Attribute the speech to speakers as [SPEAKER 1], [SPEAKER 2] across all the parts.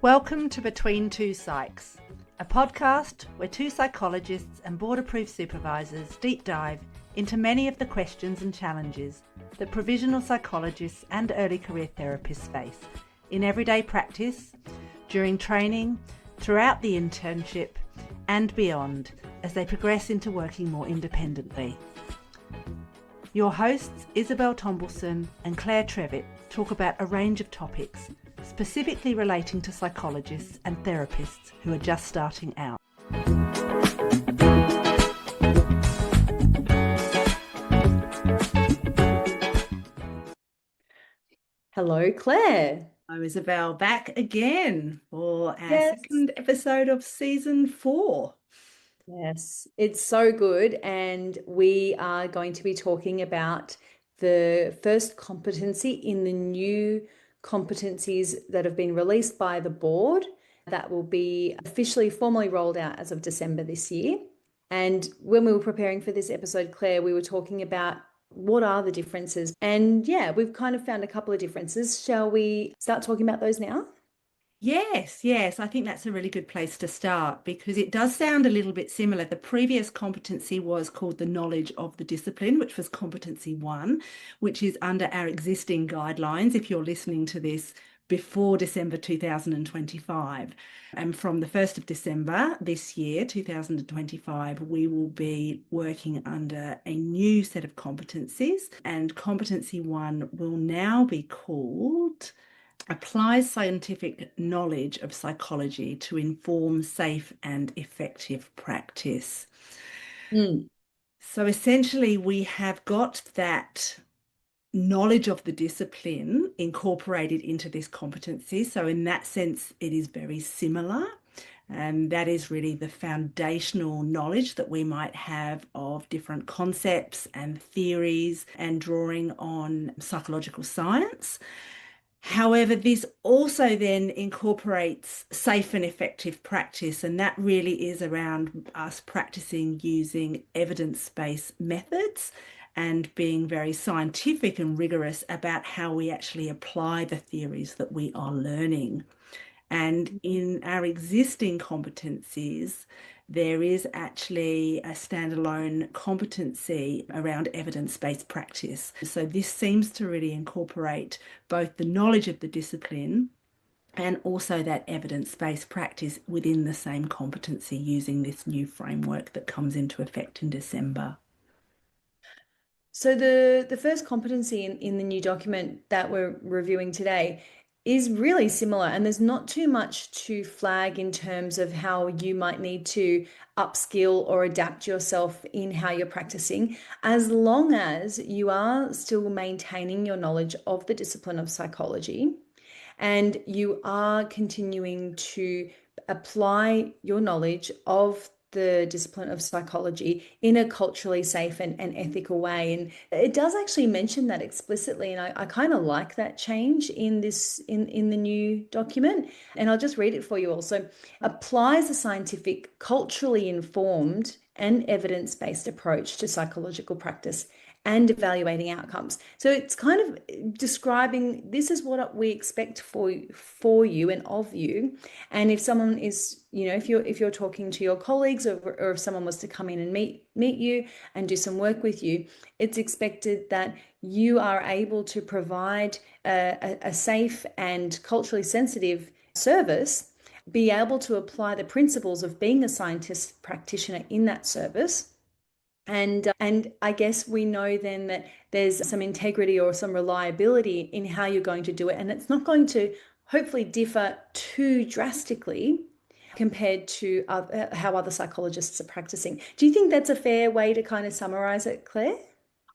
[SPEAKER 1] Welcome to Between Two Psychs, a podcast where two psychologists and board-approved supervisors deep dive into many of the questions and challenges that provisional psychologists and early career therapists face in everyday practice, during training, throughout the internship, and beyond as they progress into working more independently. Your hosts, Isabelle Tombleson and Claire Trevitt, talk about a range of topics, specifically relating to psychologists and therapists who are just starting out.
[SPEAKER 2] Hello, Claire.
[SPEAKER 1] I'm Isabelle, back again for our second episode of season 4.
[SPEAKER 2] Yes, it's so good. And we are going to be talking about the first competency in the new competencies that have been released by the board that will be officially formally rolled out as of December this year. And when we were preparing for this episode, Claire, we were talking about what are the differences? And yeah, we've kind of found a couple of differences. Shall we start talking about those now?
[SPEAKER 1] Yes. I think that's a really good place to start because it does sound a little bit similar. The previous competency was called the knowledge of the discipline, which was competency 1, which is under our existing guidelines if you're listening to this before December 2025. And from the 1st of December this year, 2025, we will be working under a new set of competencies, and competency 1 will now be called applies scientific knowledge of psychology to inform safe and effective practice. So essentially, we have got that knowledge of the discipline incorporated into this competency. So in that sense, it is very similar. And that is really the foundational knowledge that we might have of different concepts and theories and drawing on psychological science. However, this also then incorporates safe and effective practice, and that really is around us practicing using evidence-based methods and being very scientific and rigorous about how we actually apply the theories that we are learning. And in our existing competencies, there is actually a standalone competency around evidence-based practice. So this seems to really incorporate both the knowledge of the discipline and also that evidence-based practice within the same competency using this new framework that comes into effect in December.
[SPEAKER 2] So the first competency in the new document that we're reviewing today is really similar, and there's not too much to flag in terms of how you might need to upskill or adapt yourself in how you're practicing, as long as you are still maintaining your knowledge of the discipline of psychology and you are continuing to apply your knowledge of the discipline of psychology in a culturally safe and ethical way. And it does actually mention that explicitly. And I kind of like that change in the new document. And I'll just read it for you also. Applies a scientific, culturally informed and evidence-based approach to psychological practice and evaluating outcomes. So it's kind of describing this is what we expect for you and of you. And if someone is, if you're talking to your colleagues or if someone was to come in and meet you and do some work with you, it's expected that you are able to provide a safe and culturally sensitive service, be able to apply the principles of being a scientist practitioner in that service. And I guess we know then that there's some integrity or some reliability in how you're going to do it. And it's not going to hopefully differ too drastically compared to how other psychologists are practicing. Do you think that's a fair way to kind of summarize it, Claire?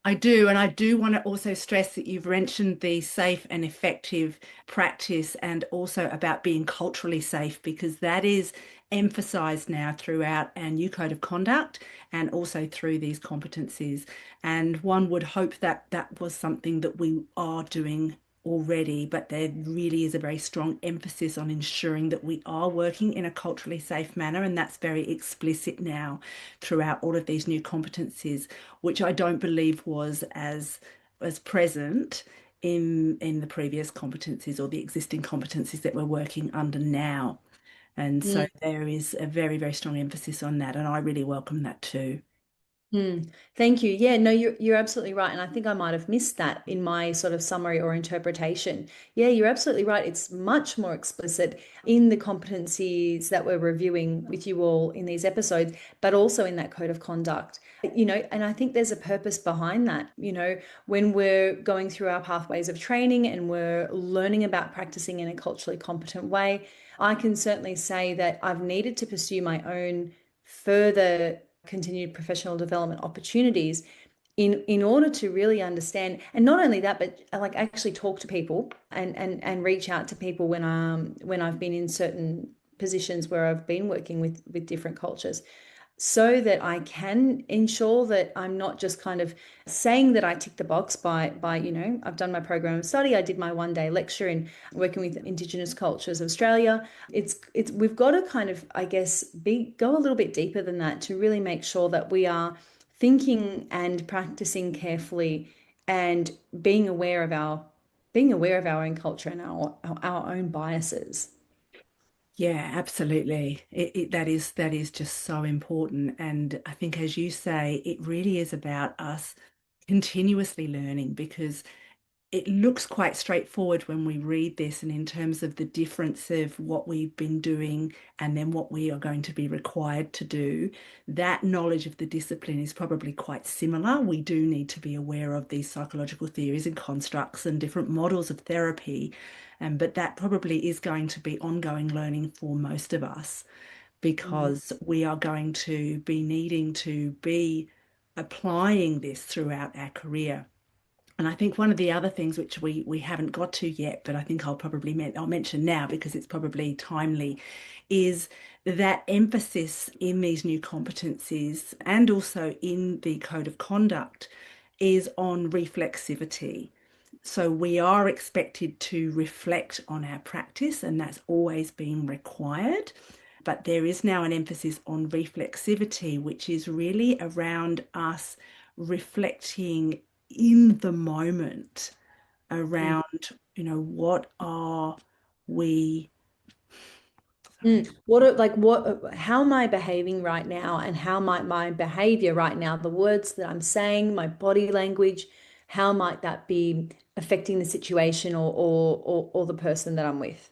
[SPEAKER 1] I do. And I do want to also stress that you've mentioned the safe and effective practice and also about being culturally safe, because that is emphasized now throughout our new code of conduct and also through these competencies. And one would hope that that was something that we are doing already, but there really is a very strong emphasis on ensuring that we are working in a culturally safe manner, and that's very explicit now throughout all of these new competencies, which I don't believe was as present in the previous competencies or the existing competencies that we're working under now. And so there is a very, very strong emphasis on that, and I really welcome that too.
[SPEAKER 2] Mm, thank you. Yeah, no, you're absolutely right. And I think I might have missed that in my sort of summary or interpretation. Yeah, you're absolutely right. It's much more explicit in the competencies that we're reviewing with you all in these episodes, but also in that code of conduct. And I think there's a purpose behind that. When we're going through our pathways of training and we're learning about practicing in a culturally competent way, I can certainly say that I've needed to pursue my own further continued professional development opportunities in order to really understand, and not only that, but like actually talk to people and reach out to people when I've been in certain positions where I've been working with different cultures, so that I can ensure that I'm not just kind of saying that I tick the box by I've done my program of study, I did my 1 day lecture in working with Indigenous cultures of Australia. It's we've got to kind of, I guess, go a little bit deeper than that to really make sure that we are thinking and practicing carefully and being aware of our own culture and our own biases.
[SPEAKER 1] Yeah, absolutely. That is just so important. And I think, as you say, it really is about us continuously learning because it looks quite straightforward when we read this and in terms of the difference of what we've been doing and then what we are going to be required to do. That knowledge of the discipline is probably quite similar. We do need to be aware of these psychological theories and constructs and different models of therapy. But that probably is going to be ongoing learning for most of us
[SPEAKER 2] Mm.
[SPEAKER 1] because we are going to be needing to be applying this throughout our career. And I think one of the other things which we haven't got to yet, but I think I'll mention now because it's probably timely, is that emphasis in these new competencies and also in the code of conduct is on reflexivity. So we are expected to reflect on our practice, and that's always been required. But there is now an emphasis on reflexivity, which is really around us reflecting in the moment around, what are we, sorry.
[SPEAKER 2] How am I behaving right now, and how might my behavior right now, the words that I'm saying, my body language, how might that be affecting the situation or the person that I'm with?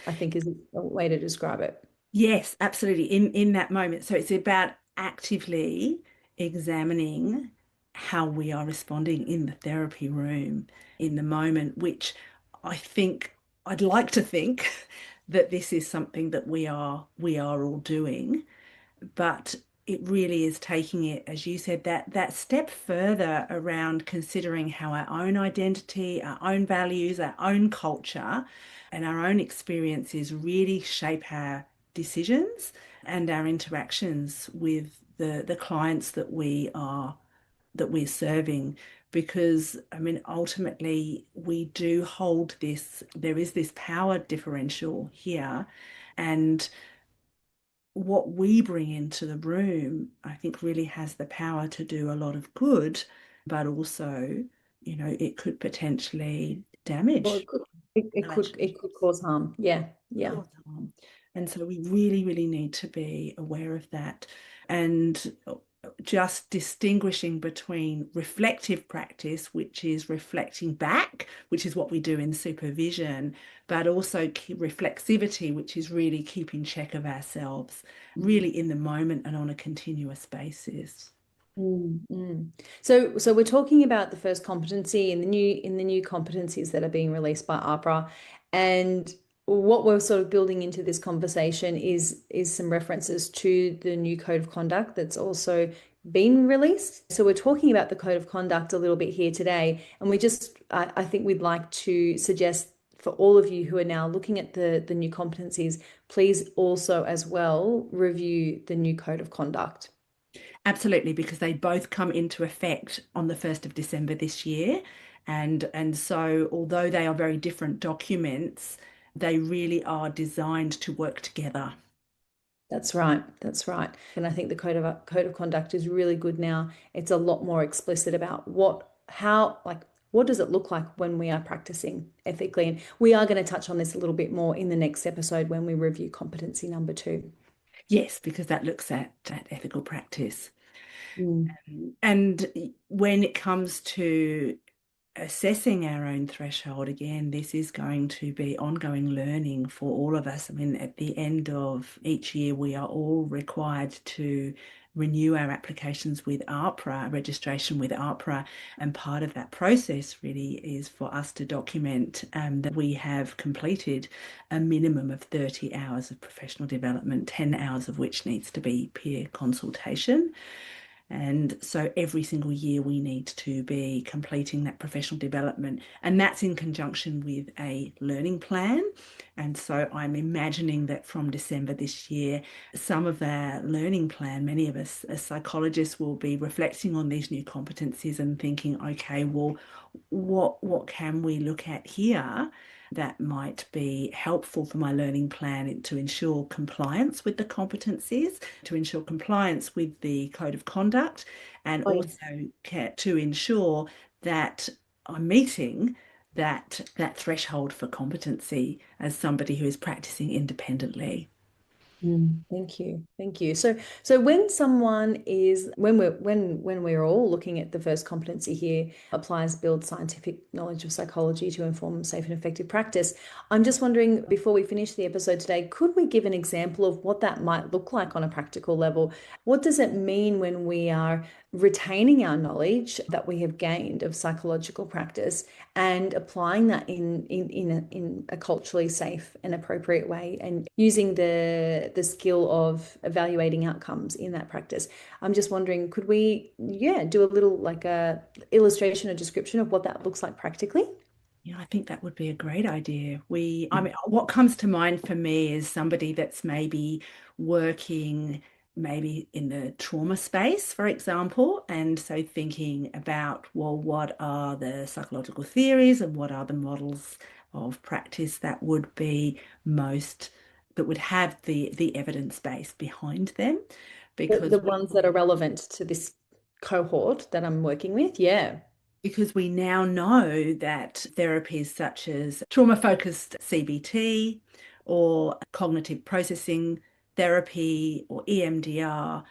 [SPEAKER 2] I think is a way to describe it.
[SPEAKER 1] Yes, absolutely. In that moment. So it's about actively examining how we are responding in the therapy room in the moment, which I think I'd like to think that this is something that we are all doing, but it really is taking it, as you said, that step further around considering how our own identity, our own values, our own culture, and our own experiences really shape our decisions and our interactions with the clients that we're serving. Because I mean, ultimately, we do hold this, there is this power differential here. And what we bring into the room, I think, really has the power to do a lot of good, but also, it could potentially
[SPEAKER 2] Well,
[SPEAKER 1] damage
[SPEAKER 2] it could cause harm. Yeah, yeah.
[SPEAKER 1] cause harm. And so we really, really need to be aware of that. And just distinguishing between reflective practice, which is reflecting back, which is what we do in supervision, but also reflexivity, which is really keeping check of ourselves, really in the moment and on a continuous basis.
[SPEAKER 2] Mm, mm. So we're talking about the first competency in the new competencies that are being released by APRA, and what we're sort of building into this conversation is some references to the new code of conduct that's also been released. So we're talking about the code of conduct a little bit here today, and I think we'd like to suggest for all of you who are now looking at the new competencies, please also as well review the new code of conduct.
[SPEAKER 1] Absolutely, because they both come into effect on the 1st of December this year. And so although they are very different documents, they really are designed to work together.
[SPEAKER 2] That's right. That's right. And I think the code of conduct is really good now. It's a lot more explicit about how, like, what does it look like when we are practicing ethically? And we are going to touch on this a little bit more in the next episode when we review competency number 2.
[SPEAKER 1] Yes, because that looks at ethical practice.
[SPEAKER 2] Mm.
[SPEAKER 1] And when it comes to assessing our own threshold, again, this is going to be ongoing learning for all of us. I mean, at the end of each year, we are all required to renew our applications with AHPRA, registration with AHPRA, and part of that process really is for us to document that we have completed a minimum of 30 hours of professional development, 10 hours of which needs to be peer consultation. And so every single year we need to be completing that professional development. And that's in conjunction with a learning plan. And so I'm imagining that from December this year, some of our learning plan, many of us as psychologists will be reflecting on these new competencies and thinking, okay, well, what can we look at here that might be helpful for my learning plan to ensure compliance with the competencies, to ensure compliance with the code of conduct, and
[SPEAKER 2] Oh, yes.
[SPEAKER 1] also to ensure that I'm meeting that threshold for competency as somebody who is practicing independently.
[SPEAKER 2] Thank you. Thank you. So when someone is when we're all looking at the first competency here, applies build scientific knowledge of psychology to inform safe and effective practice. I'm just wondering, before we finish the episode today, could we give an example of what that might look like on a practical level? What does it mean when we are retaining our knowledge that we have gained of psychological practice and applying that in a culturally safe and appropriate way, and using the skill of evaluating outcomes in that practice? I'm just wondering, could we, yeah, do a little like a illustration or description of what that looks like practically?
[SPEAKER 1] Yeah, I think that would be a great idea. I mean, what comes to mind for me is somebody that's maybe working maybe in the trauma space, for example, and so thinking about, well, what are the psychological theories and what are the models of practice that would be most, that would have the evidence base behind them,
[SPEAKER 2] The
[SPEAKER 1] because
[SPEAKER 2] ones that are relevant to this cohort that I'm working with, yeah.
[SPEAKER 1] we now know that therapies such as trauma-focused CBT or cognitive processing therapy or EMDR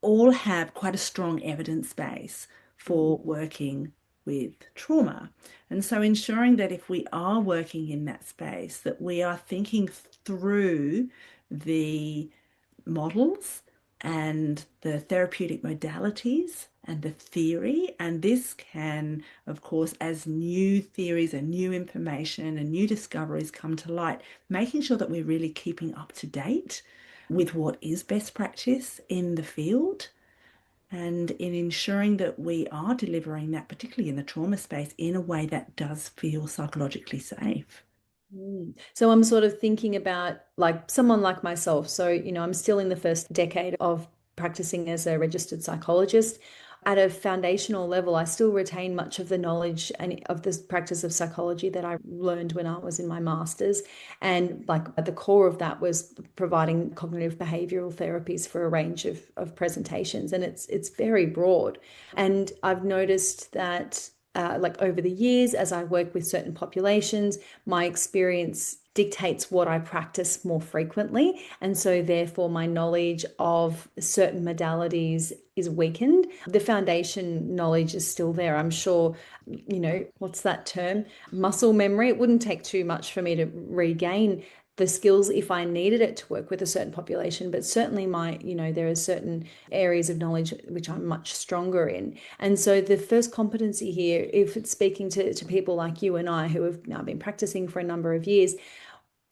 [SPEAKER 1] all have quite a strong evidence base for working with trauma. And so ensuring that if we are working in that space, that we are thinking through the models and the therapeutic modalities and the theory. And this can, of course, as new theories and new information and new discoveries come to light, making sure that we're really keeping up to date with what is best practice in the field and in ensuring that we are delivering that, particularly in the trauma space, in a way that does feel psychologically safe.
[SPEAKER 2] So I'm sort of thinking about like someone like myself. So, I'm still in the first decade of practicing as a registered psychologist. At a foundational level, I still retain much of the knowledge and of this practice of psychology that I learned when I was in my master's. And like at the core of that was providing cognitive behavioral therapies for a range of presentations. And it's very broad. And I've noticed that like over the years, as I work with certain populations, my experience dictates what I practice more frequently. And so, therefore, my knowledge of certain modalities is weakened. The foundation knowledge is still there. I'm sure, what's that term? Muscle memory. It wouldn't take too much for me to regain the skills if I needed it to work with a certain population, but certainly there are certain areas of knowledge which I'm much stronger in. And so the first competency here, if it's speaking to people like you and I who have now been practicing for a number of years,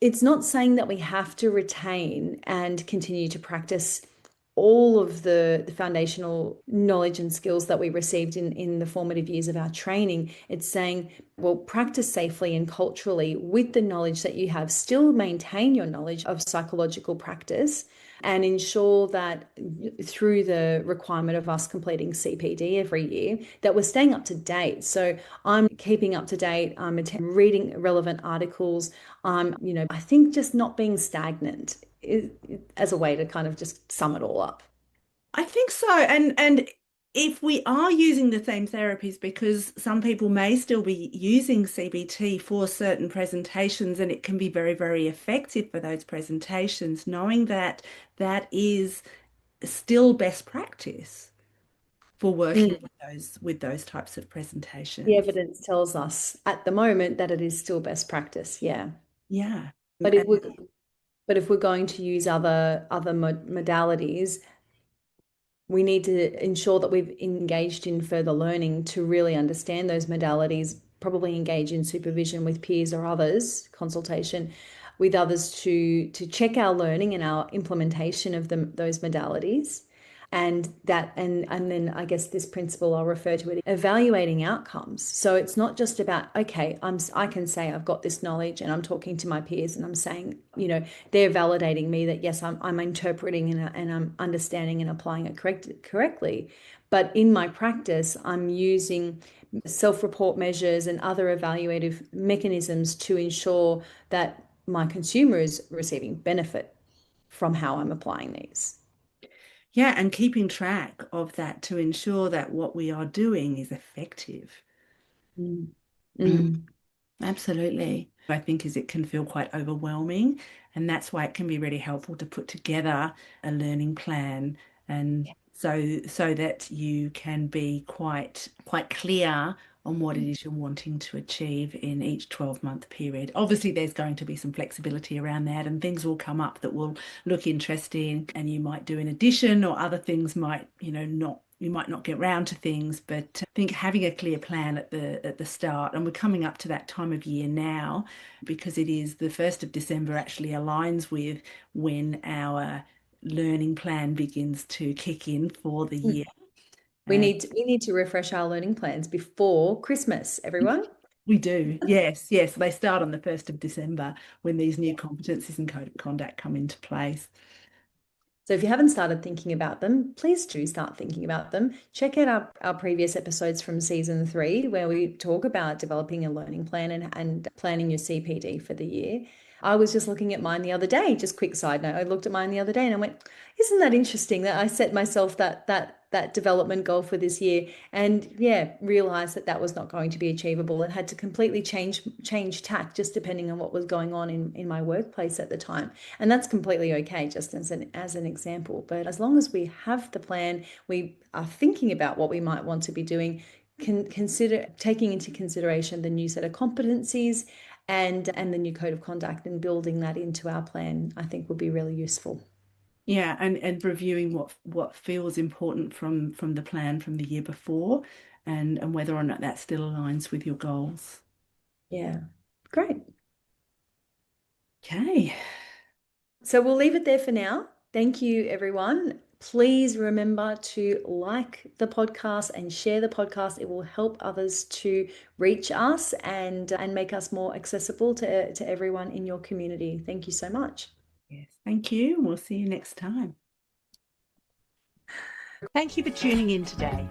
[SPEAKER 2] it's not saying that we have to retain and continue to practice all of the foundational knowledge and skills that we received in the formative years of our training. It's saying, well, practice safely and culturally with the knowledge that you have, still maintain your knowledge of psychological practice, and ensure that through the requirement of us completing CPD every year, that we're staying up to date. So I'm keeping up to date, I'm reading relevant articles. I think just not being stagnant as a way to kind of just sum it all up.
[SPEAKER 1] I think so. And if we are using the same therapies, because some people may still be using CBT for certain presentations and it can be very, very effective for those presentations, knowing that that is still best practice for working
[SPEAKER 2] Mm.
[SPEAKER 1] with those types of
[SPEAKER 2] The
[SPEAKER 1] presentations.
[SPEAKER 2] evidence tells us at the moment that it is still best practice. Yeah.
[SPEAKER 1] Yeah.
[SPEAKER 2] But if we're but if we're going to use other modalities, we need to ensure that we've engaged in further learning to really understand those modalities, probably engage in supervision with peers or others, consultation with others to check our learning and our implementation of those modalities. And then I guess this principle I'll refer to it, evaluating outcomes. So it's not just about, okay, I can say I've got this knowledge and I'm talking to my peers and I'm saying, they're validating me that yes, I'm interpreting and I'm understanding and applying it correctly. But in my practice, I'm using self-report measures and other evaluative mechanisms to ensure that my consumer is receiving benefit from how I'm applying these.
[SPEAKER 1] Yeah, and keeping track of that to ensure that what we are doing is effective.
[SPEAKER 2] Mm.
[SPEAKER 1] Mm,
[SPEAKER 2] Mm.
[SPEAKER 1] absolutely. I think is it can feel quite overwhelming, and that's why it can be really helpful to put together a learning plan, and so that you can be quite clear on what it is you're wanting to achieve in each 12-month period. Obviously, there's going to be some flexibility around that, and things will come up that will look interesting, and you might do an addition, or other things might, not. You might not get round to things, but I think having a clear plan at the start, and we're coming up to that time of year now, because it is the 1st of December actually aligns with when our learning plan begins to kick in for the year.
[SPEAKER 2] We need to refresh our learning plans before Christmas, everyone.
[SPEAKER 1] We do, yes, yes. They start on the 1st of December when these new competencies and code of conduct come into place.
[SPEAKER 2] So if you haven't started thinking about them, please do start thinking about them. Check out our previous episodes from season 3, where we talk about developing a learning plan and planning your CPD for the year. I was just looking at mine the other day, just quick side note. I looked at mine the other day and I went, isn't that interesting that I set myself that development goal for this year and realized that was not going to be achievable and had to completely change tack just depending on what was going on in my workplace at the time. And that's completely okay, just as an example. But as long as we have the plan, we are thinking about what we might want to be doing, can consider taking into consideration the new set of competencies and the new code of conduct and building that into our plan, I think would be really useful.
[SPEAKER 1] Yeah, and reviewing what feels important from the plan from the year before, and whether or not that still aligns with your goals.
[SPEAKER 2] Yeah, great.
[SPEAKER 1] Okay.
[SPEAKER 2] So we'll leave it there for now. Thank you, everyone. Please remember to like the podcast and share the podcast. It will help others to reach us and make us more accessible to everyone in your community. Thank you so much.
[SPEAKER 1] Yes, thank you. We'll see you next time. Thank you for tuning in today.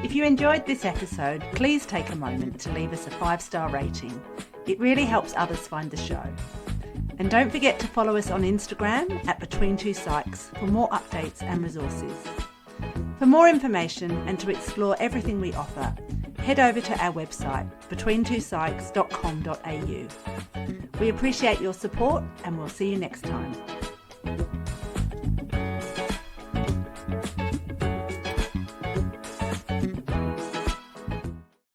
[SPEAKER 1] If you enjoyed this episode, please take a moment to leave us a 5-star rating. It really helps others find the show. And don't forget to follow us on Instagram at Between Two Psychs for more updates and resources. For more information and to explore everything we offer, head over to our website, betweentwopsychs.com.au. We appreciate your support and we'll see you next time.